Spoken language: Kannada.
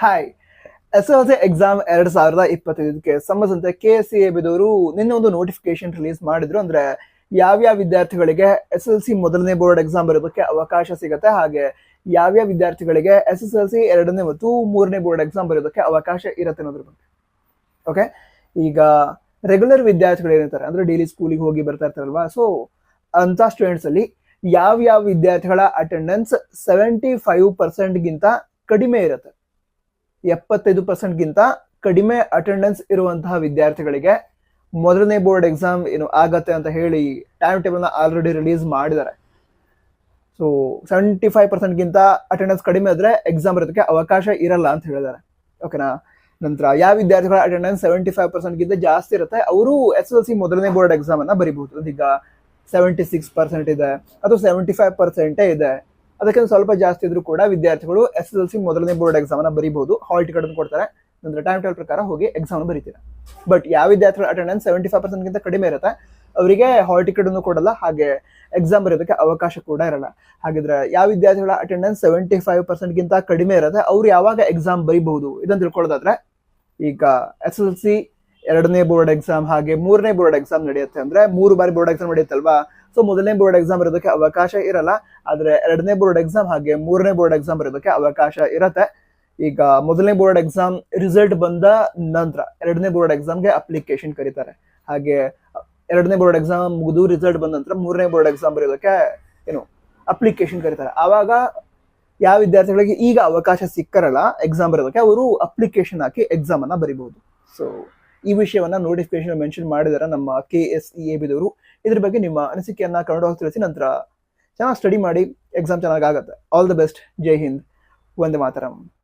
ಹಾಯ್. SLC ಎಕ್ಸಾಮ್ 2025ಕ್ಕೆ ಸಂಬಂಧಿಸಿದಂತೆ KCABದವರು ನಿನ್ನೆ ಒಂದು ನೋಟಿಫಿಕೇಶನ್ ರಿಲೀಸ್ ಮಾಡಿದ್ರು. ಅಂದ್ರೆ ಯಾವ್ಯಾವ ವಿದ್ಯಾರ್ಥಿಗಳಿಗೆ SLC ಮೊದಲನೇ ಬೋರ್ಡ್ ಎಕ್ಸಾಮ್ ಬರೋದಕ್ಕೆ ಅವಕಾಶ ಸಿಗುತ್ತೆ, ಹಾಗೆ ಯಾವ್ಯಾವ ವಿದ್ಯಾರ್ಥಿಗಳಿಗೆ SSLC ಎರಡನೇ ಮತ್ತು ಮೂರನೇ ಬೋರ್ಡ್ ಎಕ್ಸಾಮ್ ಬರೋದಕ್ಕೆ ಅವಕಾಶ ಇರುತ್ತೆ ಅನ್ನೋದ್ರ ಬಗ್ಗೆ. ಓಕೆ, ಈಗ ರೆಗ್ಯುಲರ್ ವಿದ್ಯಾರ್ಥಿಗಳು ಏನಿರ್ತಾರೆ ಅಂದ್ರೆ ಡೈಲಿ ಸ್ಕೂಲಿಗೆ ಹೋಗಿ ಬರ್ತಾ ಇರ್ತಾರಲ್ವಾ, ಸೊ ಅಂತ ಸ್ಟೂಡೆಂಟ್ಸ್ ಅಲ್ಲಿ ಯಾವ ವಿದ್ಯಾರ್ಥಿಗಳ ಅಟೆಂಡೆನ್ಸ್ 75% ಕಡಿಮೆ ಇರುತ್ತೆ, 75% ಕಡಿಮೆ ಅಟೆಂಡೆನ್ಸ್ ಇರುವಂತಹ ವಿದ್ಯಾರ್ಥಿಗಳಿಗೆ ಮೊದಲನೇ ಬೋರ್ಡ್ ಎಕ್ಸಾಮ್ ಏನು ಆಗತ್ತೆ ಅಂತ ಹೇಳಿ ಟೈಮ್ ಟೇಬಲ್ ಆಲ್ರೆಡಿ ರಿಲೀಸ್ ಮಾಡಿದ್ದಾರೆ. ಸೊ 75% ಅಟೆಂಡೆನ್ಸ್ ಕಡಿಮೆ ಆದ್ರೆ ಎಕ್ಸಾಮ್ ಬರೋದಕ್ಕೆ ಅವಕಾಶ ಇರಲ್ಲ ಅಂತ ಹೇಳಿದ್ದಾರೆ. ಓಕೆನಾ. ನಂತರ ಯಾವ ವಿದ್ಯಾರ್ಥಿಗಳ ಅಟೆಂಡೆನ್ಸ್ 75% ಜಾಸ್ತಿ ಇರುತ್ತೆ ಅವರು SLC ಮೊದಲನೇ ಬೋರ್ಡ್ ಎಕ್ಸಾಮ್ ಅನ್ನ ಬರೀಬಹುದು. ಈಗ 76% ಇದೆ ಅಥವಾ 75% ಇದೆ, ಅದಕ್ಕೆ ಸ್ವಲ್ಪ ಜಾಸ್ತಿ ಇದ್ರೂ ಕೂಡ ವಿದ್ಯಾರ್ಥಿಗಳು SSLC ಮೊದಲನೇ ಬೋರ್ಡ್ ಎಕ್ಸಾಮ್ ಅನ್ನ ಬರೀಬಹುದು. ಹಾಲ್ ಟಿಕೆಟ್ ಅನ್ನು ಕೊಡ್ತಾರೆ, ನಂತರ ಟೈಮ್ ಟೇಬಲ್ ಪ್ರಕಾರ ಹೋಗಿ ಎಕ್ಸಾಮ್ ಬರೀತೀರಾ. ಬಟ್ ಯಾವ ವಿದ್ಯಾರ್ಥಿಗಳ ಅಟೆಂಡೆನ್ಸ್ 75% ಕಡಿಮೆ ಇರುತ್ತೆ ಅವರಿಗೆ ಹಾಲ್ ಟಿಕೆಟ್ ಅನ್ನು ಕೊಡಲ್ಲ, ಹಾಗೆ ಎಕ್ಸಾಮ್ ಬರೆಯೋದಕ್ಕೆ ಅವಕಾಶ ಕೂಡ ಇರಲ್ಲ. ಹಾಗಿದ್ರೆ ಯಾವ ವಿದ್ಯಾರ್ಥಿಗಳ ಅಟೆಂಡೆನ್ಸ್ 75% ಕಡಿಮೆ ಇರುತ್ತೆ ಅವ್ರು ಯಾವಾಗ ಎಕ್ಸಾಮ್ ಬರೀಬಹುದು ಇದನ್ನು ತಿಳ್ಕೊಳ್ಳೋದಾದ್ರೆ, ಈಗ SSLC ಎರಡನೇ ಬೋರ್ಡ್ ಎಕ್ಸಾಮ್ ಹಾಗೆ ಮೂರನೇ ಬೋರ್ಡ್ ಎಕ್ಸಾಮ್ ನಡೆಯುತ್ತೆ. ಅಂದ್ರೆ 3 ಬಾರಿ ಬೋರ್ಡ್ ಎಕ್ಸಾಮ್ ನಡೆಯುತ್ತಲ್ವಾ, ಸೊ ಮೊದಲನೇ ಬೋರ್ಡ್ ಎಕ್ಸಾಮ್ ಬರೋದಕ್ಕೆ ಅವಕಾಶ ಇರಲ್ಲ, ಆದ್ರೆ ಎರಡನೇ ಬೋರ್ಡ್ ಎಕ್ಸಾಮ್ ಹಾಗೆ ಮೂರನೇ ಬೋರ್ಡ್ ಎಕ್ಸಾಮ್ ಬರೋದಕ್ಕೆ ಅವಕಾಶ ಇರತ್ತೆ. ಈಗ ಮೊದಲನೇ ಬೋರ್ಡ್ ಎಕ್ಸಾಮ್ ರಿಸಲ್ಟ್ ಬಂದ ನಂತರ ಎರಡನೇ ಬೋರ್ಡ್ ಎಕ್ಸಾಮ್ಗೆ ಅಪ್ಲಿಕೇಶನ್ ಕರೀತಾರೆ, ಹಾಗೆ ಎರಡನೇ ಬೋರ್ಡ್ ಎಕ್ಸಾಮ್ ಮುಗಿದು ರಿಸಲ್ಟ್ ಬಂದ ನಂತರ ಮೂರನೇ ಬೋರ್ಡ್ ಎಕ್ಸಾಮ್ ಬರೋದಕ್ಕೆ ಅಪ್ಲಿಕೇಶನ್ ಕರೀತಾರೆ. ಆವಾಗ ಯಾವ ವಿದ್ಯಾರ್ಥಿಗಳಿಗೆ ಈಗ ಅವಕಾಶ ಸಿಕ್ಕರಲ್ಲ ಎಕ್ಸಾಮ್ ಬರೋದಕ್ಕೆ ಅವರು ಅಪ್ಲಿಕೇಶನ್ ಹಾಕಿ ಎಕ್ಸಾಮ್ ಅನ್ನ ಬರೀಬಹುದು. ಸೊ ಈ ವಿಷಯವನ್ನ ನೋಟಿಫಿಕೇಶನ್ ಮೆನ್ಷನ್ ಮಾಡಿದಾರೆ ನಮ್ಮ KSEABದವರು. ಇದ್ರ ಬಗ್ಗೆ ನಿಮ್ಮ ಅನಿಸಿಕೆಯನ್ನ ಕನ್ನಡವಾಗಿ ತಿಳಿಸಿ. ನಂತರ ಚೆನ್ನಾಗಿ ಸ್ಟಡಿ ಮಾಡಿ, ಎಕ್ಸಾಮ್ ಚೆನ್ನಾಗಿ ಆಗುತ್ತೆ. All the best. ಜೈ ಹಿಂದ್, ವಂದೇ ಮಾತರಂ.